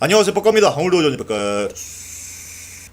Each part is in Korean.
안녕하세요, 뻑갑니다. 오늘도 여전히 뻑갑.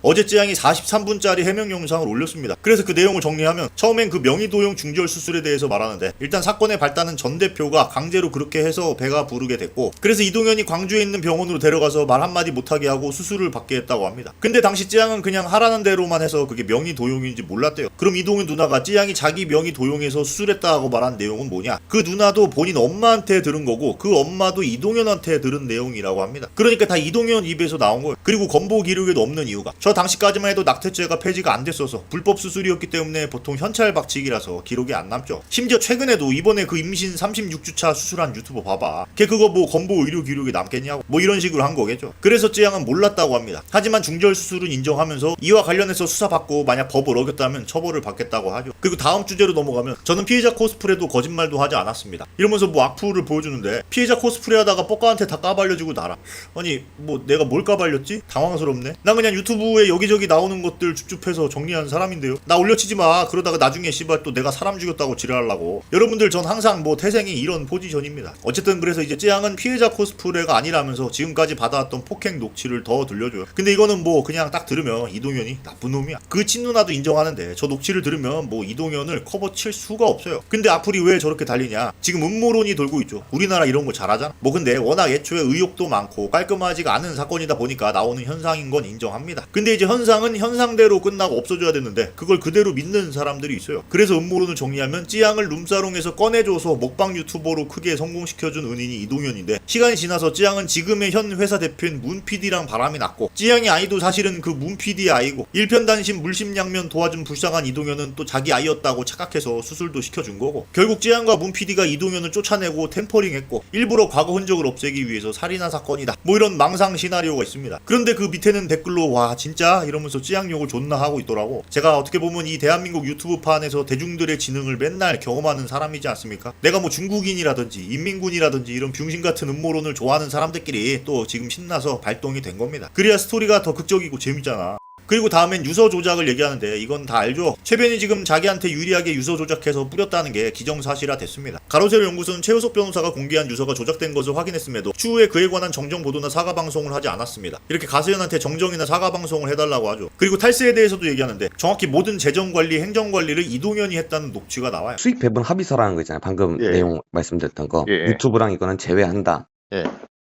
어제 찌양이 43분짜리 해명 영상을 올렸습니다. 그래서 그 내용을 정리하면 처음엔 그 명의도용 중절 수술에 대해서 말하는데, 일단 사건의 발단은 전 대표가 강제로 그렇게 해서 배가 부르게 됐고, 그래서 이동현이 광주에 있는 병원으로 데려가서 말 한마디 못하게 하고 수술을 받게 했다고 합니다. 근데 당시 찌양은 그냥 하라는 대로만 해서 그게 명의도용인지 몰랐대요. 그럼 이동현 누나가 찌양이 자기 명의도용해서 수술했다고 말한 내용은 뭐냐? 그 누나도 본인 엄마한테 들은 거고, 그 엄마도 이동현한테 들은 내용이라고 합니다. 그러니까 다 이동현 입에서 나온 거예요. 그리고 건보 기록에도 없는 이유가, 저 당시까지만 해도 낙태죄가 폐지가 안 됐어서 불법 수술이었기 때문에 보통 현찰 박치기라서 기록이 안 남죠. 심지어 최근에도 이번에 그 임신 36주차 수술한 유튜버 봐봐, 걔 그거 뭐 건보 의료 기록이 남겠냐고 뭐 이런 식으로 한 거겠죠. 그래서 찌양은 몰랐다고 합니다. 하지만 중절 수술은 인정하면서 이와 관련해서 수사받고 만약 법을 어겼다면 처벌을 받겠다고 하죠. 그리고 다음 주제로 넘어가면, 저는 피해자 코스프레도 거짓말도 하지 않았습니다, 이러면서 뭐 악플을 보여주는데, 피해자 코스프레 하다가 뻑가한테 다 까발려주고 나라. 아니 뭐 내가 뭘 까발렸지? 당황스럽네. 난 그냥 유튜브에 여기저기 나오는 것들 줍줍해서 정리한 사람인데요. 나 올려치지 마. 그러다가 나중에 씨발 또 내가 사람 죽였다고 지랄하려고. 여러분들, 전 항상 뭐 태생이 이런 포지션입니다. 어쨌든 그래서 이제 찌양은 피해자 코스프레가 아니라면서 지금까지 받아왔던 폭행 녹취를 더 들려줘요. 근데 이거는 뭐 그냥 딱 들으면 이동현이 나쁜 놈이야, 그 친누나도 인정하는데, 저 녹취를 들으면 뭐 이동현을 커버 칠 수가 없어요. 근데 악플이 왜 저렇게 달리냐? 지금 음모론이 돌고 있죠. 우리나라 이런 거 잘하잖아. 뭐 근데 워낙 애초에 의혹도 많고 깔끔하지가 않은 사건이다 보니까 나오는 현상인 건 인정합니다. 근데 이제 현상은 현상대로 끝나고 없어져야 되는데, 그걸 그대로 믿는 사람들이 있어요. 그래서 음모론을 정리하면, 찌양을 룸사롱에서 꺼내줘서 먹방 유튜버로 크게 성공시켜준 은인이 이동현인데, 시간이 지나서 찌양은 지금의 현 회사 대표인 문 PD랑 바람이 났고, 찌양이 아이도 사실은 그 문 PD의 아이고, 일편단심 물심양면 도와준 불쌍한 이동현은 또 자기 아이였다고 착각해서 수술도 시켜준 거고, 결국 찌양과 문 PD가 이동현을 쫓아내고 템퍼링했고, 일부러 과거 흔적을 없애기 위해서 살인한 사건이다, 뭐 이런 망상 시나리오가 있습니다. 그런데 그 밑에는 댓글로 와 진짜? 이러면서 찌양 욕을 존나 하고 있더라고. 제가 어떻게 보면 이 대한민국 유튜브판에서 대중들의 지능을 맨날 경험하는 사람이지 않습니까? 내가 뭐 중국인이라든지 인민군이라든지 이런 병신같은 음모론을 좋아하는 사람들끼리 또 지금 신나서 발동이 된 겁니다. 그래야 스토리가 더 극적이고 재밌잖아. 그리고 다음엔 유서 조작을 얘기하는데, 이건 다 알죠? 최변이 지금 자기한테 유리하게 유서 조작해서 뿌렸다는 게 기정사실화 됐습니다. 가로세로 연구소는 최우석 변호사가 공개한 유서가 조작된 것을 확인했음에도 추후에 그에 관한 정정 보도나 사과 방송을 하지 않았습니다. 이렇게 가세현한테 정정이나 사과 방송을 해달라고 하죠. 그리고 탈세에 대해서도 얘기하는데, 정확히 모든 재정관리, 행정관리를 이동현이 했다는 녹취가 나와요. 수익 배분 합의서라는 거 있잖아요. 방금 내용 말씀드렸던 거. 유튜브랑 이거는 제외한다.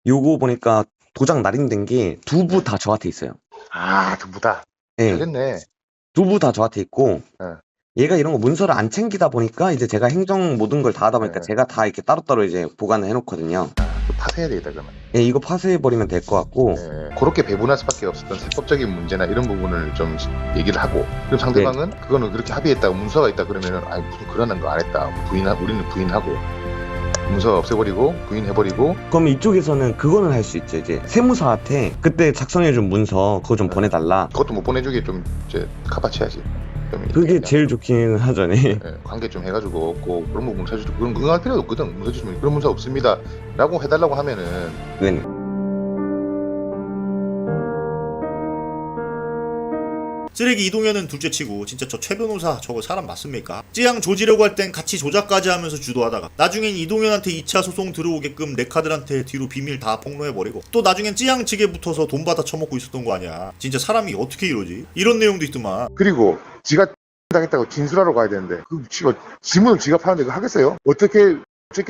요거 보니까 도장 날인된 게 두 부 다 저한테 있어요. 아, 전부 다. 예. 알겠네. 두 부 다 저한테 있고, 얘가 이런 거 문서를 안 챙기다 보니까 이제 제가 행정 모든 걸 다 하다 보니까 제가 다 이렇게 따로따로 이제 보관을 해놓거든요. 파쇄해야 되겠다, 그러면. 예, 이거 파쇄해버리면 될 것 같고. 그렇게 배분할 수밖에 없었던 세법적인 문제나 이런 부분을 좀 얘기를 하고, 그럼 상대방은 그거는 그렇게 합의했다고 문서가 있다 그러면은, 아니, 무슨 그런 거 안 했다. 우리는 부인하고, 문서 없애버리고, 부인해버리고. 그럼 이쪽에서는 그거는 할 수 있죠. 이제 세무사한테 그때 작성해준 문서 그거 좀 보내달라. 그것도 못 보내주게 좀 이제 카바치야지. 그게 제일 좋긴 하죠. 네. 관계 좀 해가지고 꼭 그런 부분 문서 주시고, 그런 응할 필요도 없거든. 문서 주시면 그런 문서 없습니다 라고 해달라고 하면은. 네. 쓰레기 이동현은 둘째치고, 진짜 저 최 변호사 저거 사람 맞습니까? 찌양 조지려고 할 땐 같이 조작까지 하면서 주도하다가, 나중엔 이동현한테 2차 소송 들어오게끔 네카들한테 뒤로 비밀 다 폭로해버리고, 또 나중엔 찌양 측에 붙어서 돈 받아 처먹고 있었던 거 아니야. 진짜 사람이 어떻게 이러지? 이런 내용도 있더만. 그리고 지가 당했다고 진술하러 가야 되는데, 그 지문을 지가 파는데 그거 하겠어요? 어떻게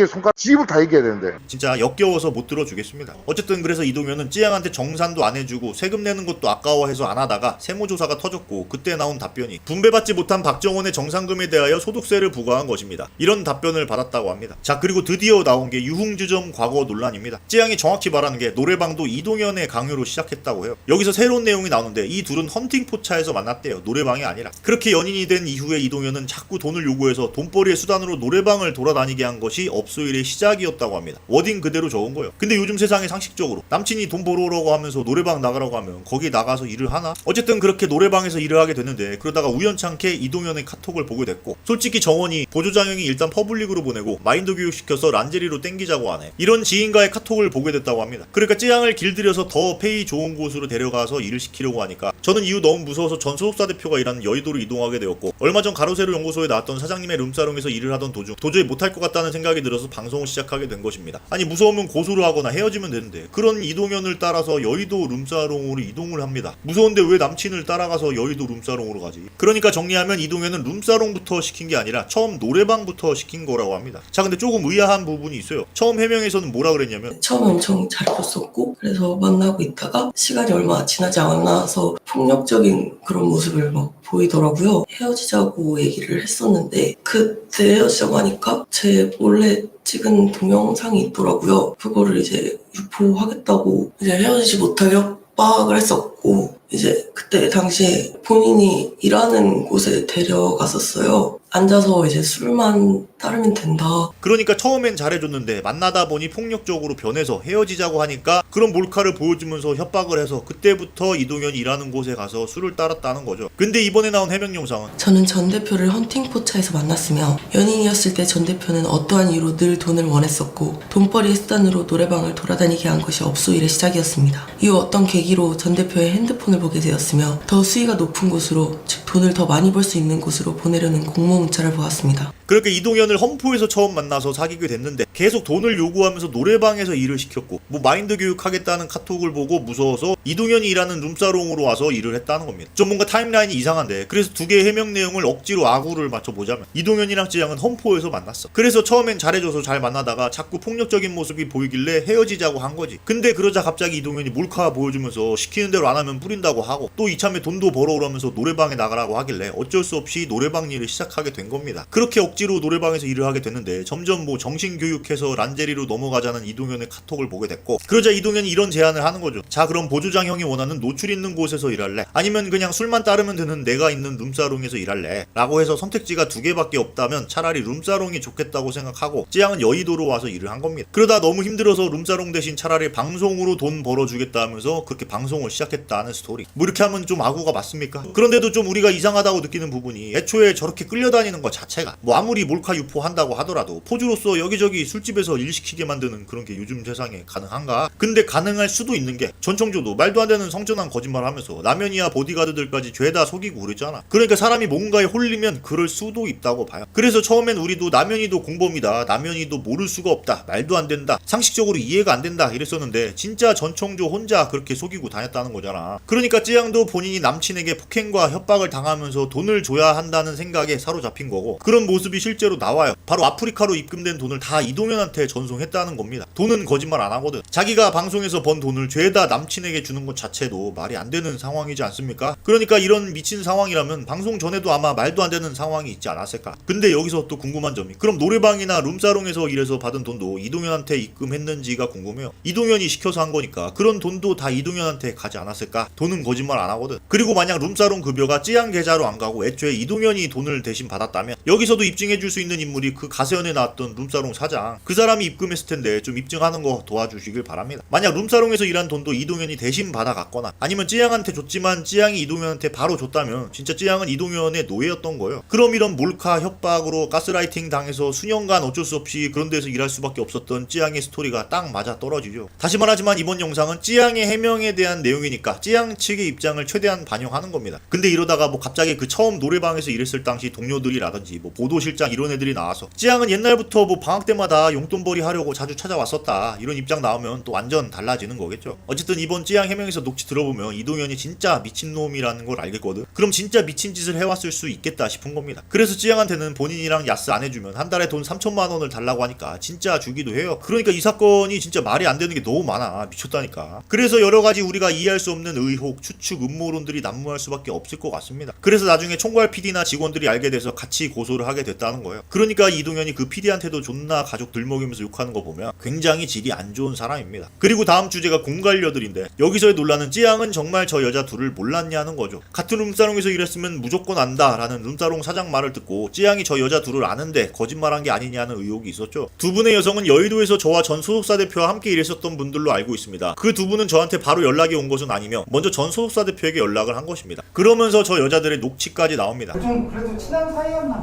손가락 집을 다 얘기해야 되는데. 진짜 역겨워서 못 들어주겠습니다. 어쨌든 그래서 이동현은 찌양한테 정산도 안 해주고 세금 내는 것도 아까워해서 안 하다가 세무조사가 터졌고, 그때 나온 답변이 분배받지 못한 박정원의 정산금에 대하여 소득세를 부과한 것입니다. 이런 답변을 받았다고 합니다. 자, 그리고 드디어 나온 게 유흥주점 과거 논란입니다. 찌양이 정확히 말하는 게 노래방도 이동현의 강요로 시작했다고 해요. 여기서 새로운 내용이 나오는데, 이 둘은 헌팅 포차에서 만났대요. 노래방이 아니라. 그렇게 연인이 된 이후에 이동현은 자꾸 돈을 요구해서 돈벌이의 수단으로 노래방을 돌아다니게 한 것이 업소일의 시작이었다고 합니다. 워딩 그대로 적은 거예요. 근데 요즘 세상에 상식적으로 남친이 돈 벌어오라고 하면서 노래방 나가라고 하면 거기 나가서 일을 하나? 어쨌든 그렇게 노래방에서 일을 하게 됐는데, 그러다가 우연찮게 이동현의 카톡을 보게 됐고, 솔직히 정원이 보조장형이 일단 퍼블릭으로 보내고 마인드 교육시켜서 란제리로 땡기자고 하네. 이런 지인과의 카톡을 보게 됐다고 합니다. 그러니까 찌양을 길들여서 더 페이 좋은 곳으로 데려가서 일을 시키려고 하니까, 저는 이후 너무 무서워서 전 소속사 대표가 일하는 여의도로 이동하게 되었고, 얼마 전 가로세로 연구소에 나왔던 사장님의 룸사롱에서 일을 하던 도중 도저히 못할 것 같다는 생각이 생각이 들어서 방송을 시작하게 된 것입니다. 아니 무서우면 고소를 하거나 헤어지면 되는데 그런 이동현을 따라서 여의도 룸사롱으로 이동을 합니다. 무서운데 왜 남친을 따라가서 여의도 룸사롱으로 가지? 그러니까 정리하면 이동현은 룸사롱부터 시킨 게 아니라 처음 노래방부터 시킨 거라고 합니다. 자 근데 조금 의아한 부분이 있어요. 처음 해명에서는 뭐라 그랬냐면 처음에 엄청 잘 컸었고 그래서 만나고 있다가 시간이 얼마 지나지 않아서 폭력적인 그런 모습을 막 보이더라고요. 헤어지자고 얘기를 했었는데 그때 헤어지자고 하니까 제 몰래 찍은 동영상이 있더라고요. 그거를 이제 유포하겠다고 이제 헤어지지 못하게 협박을 했었고 이제 그때 당시에 본인이 일하는 곳에 데려갔었어요. 앉아서 이제 술만 따르면 된다. 그러니까 처음엔 잘해줬는데 만나다 보니 폭력적으로 변해서 헤어지자고 하니까 그런 몰카를 보여주면서 협박을 해서 그때부터 이동현이 일하는 곳에 가서 술을 따랐다는 거죠. 근데 이번에 나온 해명 영상은 저는 전 대표를 헌팅포차에서 만났으며 연인이었을 때 전 대표는 어떠한 이유로 늘 돈을 원했었고 돈벌이의 수단으로 노래방을 돌아다니게 한 것이 업소일의 시작이었습니다. 이후 어떤 계기로 전 대표의 핸드폰을 보게 되었으며 더 수위가 높은 곳으로 즉 돈을 더 많이 벌 수 있는 곳으로 보내려는 공모 문자를 보았습니다. 그렇게 이동현을 험포에서 처음 만나서 사귀게 됐는데 계속 돈을 요구하면서 노래방에서 일을 시켰고 뭐 마인드 교육하겠다는 카톡을 보고 무서워서 이동현이 일하는 룸사롱으로 와서 일을 했다는 겁니다. 좀 뭔가 타임라인이 이상한데 그래서 두 개의 해명 내용을 억지로 아구를 맞춰보자면 이동현이랑 지향은 험포에서 만났어. 그래서 처음엔 잘해줘서 잘 만나다가 자꾸 폭력적인 모습이 보이길래 헤어지자고 한 거지. 근데 그러자 갑자기 이동현이 몰카 보여주면서 시키는 대로 안 하면 뿌린다고 하고 또 이참에 돈도 벌어오라면서 노래방에 나가라고 하길래 어쩔 수 없이 노래방 일을 시작하게 된 겁니다. 그렇게 억지로 노래방에서 일을 하게 됐는데 점점 뭐 정신교육해서 란제리로 넘어가자는 이동현의 카톡을 보게 됐고 그러자 이동현이 이런 제안을 하는 거죠. 자 그럼 보조장 형이 원하는 노출 있는 곳에서 일할래? 아니면 그냥 술만 따르면 되는 내가 있는 룸사롱에서 일할래? 라고 해서 선택지가 두 개밖에 없다면 차라리 룸사롱이 좋겠다고 생각하고 찌양은 여의도로 와서 일을 한 겁니다. 그러다 너무 힘들어서 룸사롱 대신 차라리 방송으로 돈 벌어주겠다 하면서 그렇게 방송을 시작했다는 스토리. 뭐 이렇게 하면 좀 아구가 맞습니까? 그런데도 좀 우리가 이상하다고 느끼는 부분이 애초에 저렇게 끌려다니는 것 자체가 뭐 아무리 몰카 유포한다고 하더라도 포주로서 여기저기 술집에서 일 시키게 만드는 그런 게 요즘 세상에 가능한가? 근데 가능할 수도 있는 게 전청조도 말도 안 되는 성전한 거짓말 하면서 라면이야 보디가드들까지 죄다 속이고 그랬잖아. 그러니까 사람이 뭔가에 홀리면 그럴 수도 있다고 봐요. 그래서 처음엔 우리도 남현이도 공범이다, 남현이도 모를 수가 없다, 말도 안 된다, 상식적으로 이해가 안 된다 이랬었는데 진짜 전청조 혼자 그렇게 속이고 다녔다는 거잖아. 그러니까 찌양도 본인이 남친에게 폭행과 협박을 당하면서 돈을 줘야 한다는 생각에 사로잡힌 거고 그런 모습이 실제로 나와요. 바로 아프리카로 입금된 돈을 다 이동현한테 전송했다는 겁니다. 돈은 거짓말 안 하거든. 자기가 방송에서 번 돈을 죄다 남친에게 주는 것 자체도 말이 안 되는 상황이지 않습니까? 그러니까 이런 미친 상황이라면 방송 전에도 아마 말도 안 되는 상황이 있지 않았을까? 근데 여기서 또 궁금한 점이 그럼 노래방이나 룸사롱에서 일해서 받은 돈도 이동현한테 입금했는지가 궁금해요. 이동현이 시켜서 한 거니까 그런 돈도 다 이동현한테 가지 않았을까? 돈은 거짓말 안 하거든. 그리고 만약 룸사롱 급여가 찌양 계좌로 안 가고 애초에 이동현이 돈을 대신 받았다면 여기서도 입증해줄 수 있는 인물이 그 가세연에 나왔던 룸사롱 사장 그 사람이 입금했을 텐데 좀 입증하는 거 도와주시길 바랍니다. 만약 룸사롱에서 일한 돈도 이동현이 대신 받아갔거나 아니면 찌양한테 줬지만 찌양이 이동현한테 바로 줬다면 진짜 찌양은 이동현의 노예였던 거예요. 그럼 이런 몰카 협박으로 가스라이팅 당해서 수년간 어쩔 수 없이 그런 데서 일할 수밖에 없었던 찌양의 스토리가 딱 맞아 떨어지죠. 다시 말하지만 이번 영상은 찌양의 해명에 대한 내용이니까 찌양 측의 입장을 최대한 반영하는 겁니다. 근데 이러다가 뭐 갑자기 그 처음 노래방에서 일했을 당시 동료들이라든지 뭐 보도실장 이런 애들이 나와서 찌양은 옛날부터 뭐 방학 때마다 용돈벌이 하려고 자주 찾아왔었다 이런 입장 나오면 또 완전 달라지는 거겠죠. 어쨌든 이번 찌양 해명에서 녹취 들어보면 이동현이 진짜 미친놈이라는 걸 알겠거든. 그럼 진짜 미친 짓을 해왔을 수 있겠다 싶은 겁니다. 그래서 찌양한테는 본인이랑 야스 안 해주면 한 달에 돈 3천만 원을 달라고 하니까 진짜 주기도 해요. 그러니까 이 사건이 진짜 말이 안 되는 게 너무 많아. 미쳤다니까. 그래서 여러 가지 우리가 이해할 수 없는 의혹, 추측, 음모론들이 난무할 수밖에 없을 것 같습니다. 그래서 나중에 총괄 PD나 직원들이 알게 돼서 같이 고소를 하게 됐다는 거예요. 그러니까 이동현이 그 PD한테도 존나 가족 들먹이면서 욕하는 거 보면 굉장히 질이 안 좋은 사람입니다. 그리고 다음 주제가 공관료들인데 여기서의 논란은 찌양은 정말 저 여자 둘을 몰랐냐는 거죠. 같은 룸사롱에서 일했으면 무조건 안다 라는 룸사롱 사장 말을 듣고 찌양이 저 여자 둘을 아는데 거짓말한 게 아니냐는 의혹이 있었죠. 두 분의 여성은 여의도에서 저와 전 소속사 대표와 함께 일했었던 분들로 알고 있습니다. 그 두 분은 저한테 바로 연락이 온 것은 아니며 먼저 전 소속사 대표에게 연락을 한 것입니다. 그러면서 저 여자들의 녹취까지 나옵니다. 좀 그래도 친한 사이였나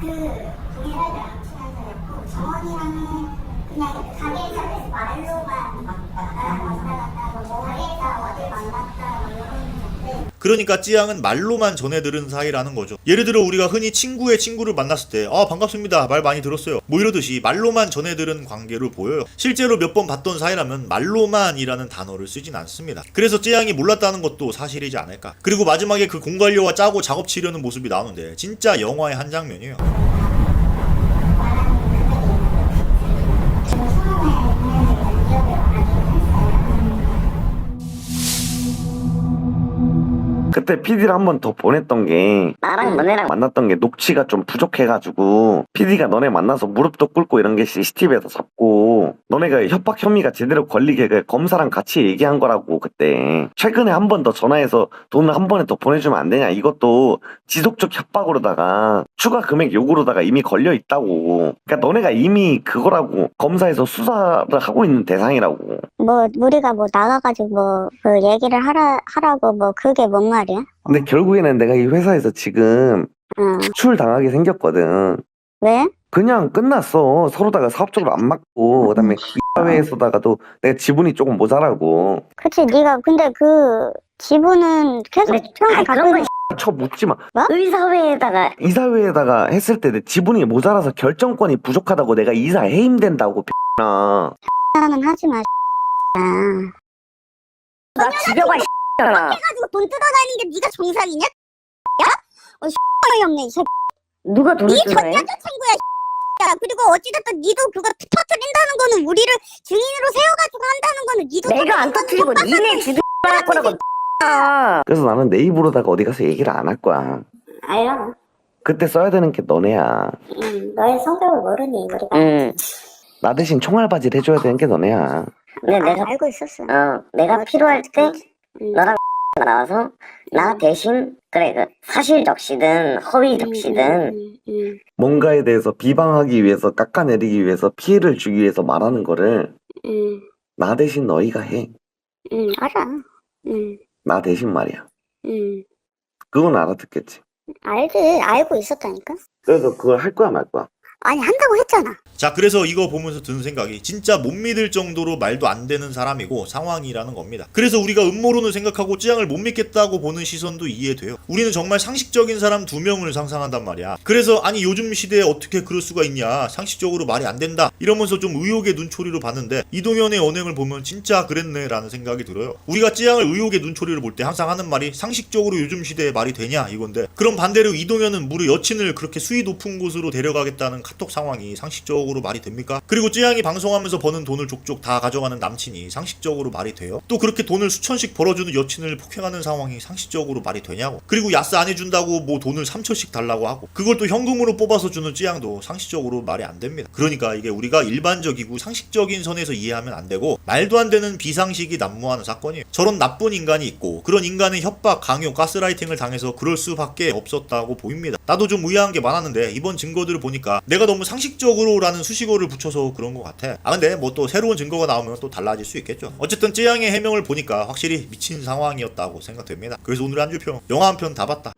보네요. 동해라랑 친한 사이였고 정원이랑은 그냥 가게에서 말로만 왔다 갔다 뭐 가게에서 어딜 만났다 뭐 이런 건데 그러니까 찌양은 말로만 전해 들은 사이라는 거죠. 예를 들어 우리가 흔히 친구의 친구를 만났을 때 반갑습니다 말 많이 들었어요 뭐 이러듯이 말로만 전해 들은 관계로 보여요. 실제로 몇 번 봤던 사이라면 말로만이라는 단어를 쓰진 않습니다. 그래서 찌양이 몰랐다는 것도 사실이지 않을까. 그리고 마지막에 그 공관료와 짜고 작업 치려는 모습이 나오는데 진짜 영화의 한 장면이에요. 그때 PD를 한 번 더 보냈던 게 나랑 너네랑 만났던 게 녹취가 좀 부족해가지고 PD가 너네 만나서 무릎도 꿇고 이런 게 CCTV에서 잡고 너네가 협박 혐의가 제대로 걸리게 검사랑 같이 얘기한 거라고. 그때 최근에 한 번 더 전화해서 돈을 한 번에 더 보내주면 안 되냐, 이것도 지속적 협박으로다가 추가 금액 요구로다가 이미 걸려 있다고. 그러니까 너네가 이미 그거라고, 검사에서 수사를 하고 있는 대상이라고. 뭐 우리가 뭐 나가가지고 뭐 그 얘기를 하라고 뭐 그게 뭔 말이야? 근데 결국에는 내가 이 회사에서 지금 추출당하게 생겼거든. 왜? 그냥 끝났어. 서로다가 사업적으로 안 맞고, 그다음에 이 사회에서다가도 내가 지분이 조금 모자라고. 그치, 네가 근데 그 지분은 계속 평생 갖고 있는. 쳐 묻지 마. 뭐? 이사회에다가 했을 때 내 지분이 모자라서 결정권이 부족하다고 내가 이사 해임된다고. 나 는 하지 마. 나 집에 가. 해가지고 돈 뜯어다니는 게 네가 정상이냐? 야? 없네 이 새끼. 누가 돈을 뜯어내? 네 전 여자친구야. 야, 그리고 어찌됐든 니도 그거 터트린다는 거는 우리를 증인으로 세워가지고 한다는 거는 니도 내가 안 터트리고 니네 지들 할 거라고. 그래서 나는 내 입으로다가 어디 가서 얘기를 안 할 거야. 알아. 그때 써야 되는 게 너네야. 너의 성격을 모르니 우리가. 나 대신 총알바지를 해줘야 되는 게 너네야. 근데 내가 알고 있었어. 내가 필요할 때 너랑 나와서 나 대신 그래 그 사실 적시든 허위 적시든 뭔가에 대해서 비방하기 위해서, 깎아내리기 위해서, 피해를 주기 위해서 말하는 거를 나 대신 너희가 해. 알아. 나 대신 말이야. 그건 알아듣겠지. 알지. 알고 있었다니까. 그래서 그걸 할 거야 말 거야? 아니 한다고 했잖아. 자, 그래서 이거 보면서 드는 생각이 진짜 못 믿을 정도로 말도 안 되는 사람이고 상황이라는 겁니다. 그래서 우리가 음모론을 생각하고 찌양을 못 믿겠다고 보는 시선도 이해돼요. 우리는 정말 상식적인 사람 2명을 상상한단 말이야. 그래서 아니 요즘 시대에 어떻게 그럴 수가 있냐, 상식적으로 말이 안 된다 이러면서 좀 의혹의 눈초리로 봤는데 이동현의 언행을 보면 진짜 그랬네 라는 생각이 들어요. 우리가 찌양을 의혹의 눈초리로 볼 때 항상 하는 말이 상식적으로 요즘 시대에 말이 되냐 이건데, 그럼 반대로 이동현은 무려 여친을 그렇게 수위 높은 곳으로 데려가겠다는 카톡 상황이 상식적으로 말이 됩니까? 그리고 찌양이 방송하면서 버는 돈을 족족 다 가져가는 남친이 상식적으로 말이 돼요? 또 그렇게 돈을 수천씩 벌어주는 여친을 폭행하는 상황이 상식적으로 말이 되냐고. 그리고 야스 안 해준다고 뭐 돈을 3천씩 달라고 하고 그걸 또 현금으로 뽑아서 주는 찌양도 상식적으로 말이 안 됩니다. 그러니까 이게 우리가 일반적이고 상식적인 선에서 이해하면 안 되고 말도 안 되는 비상식이 난무하는 사건이에요. 저런 나쁜 인간이 있고 그런 인간의 협박, 강요, 가스라이팅을 당해서 그럴 수밖에 없었다고 보입니다. 나도 좀 의아한 게 많았는데 이번 증거들을 보니까 내가 너무 상식적으로 라는 수식어를 붙여서 그런 것 같아. 근데 뭐 또 새로운 증거가 나오면 또 달라질 수 있겠죠. 어쨌든 찌양의 해명을 보니까 확실히 미친 상황이었다고 생각됩니다. 그래서 오늘의 한 줄평, 영화 한 편 다 봤다.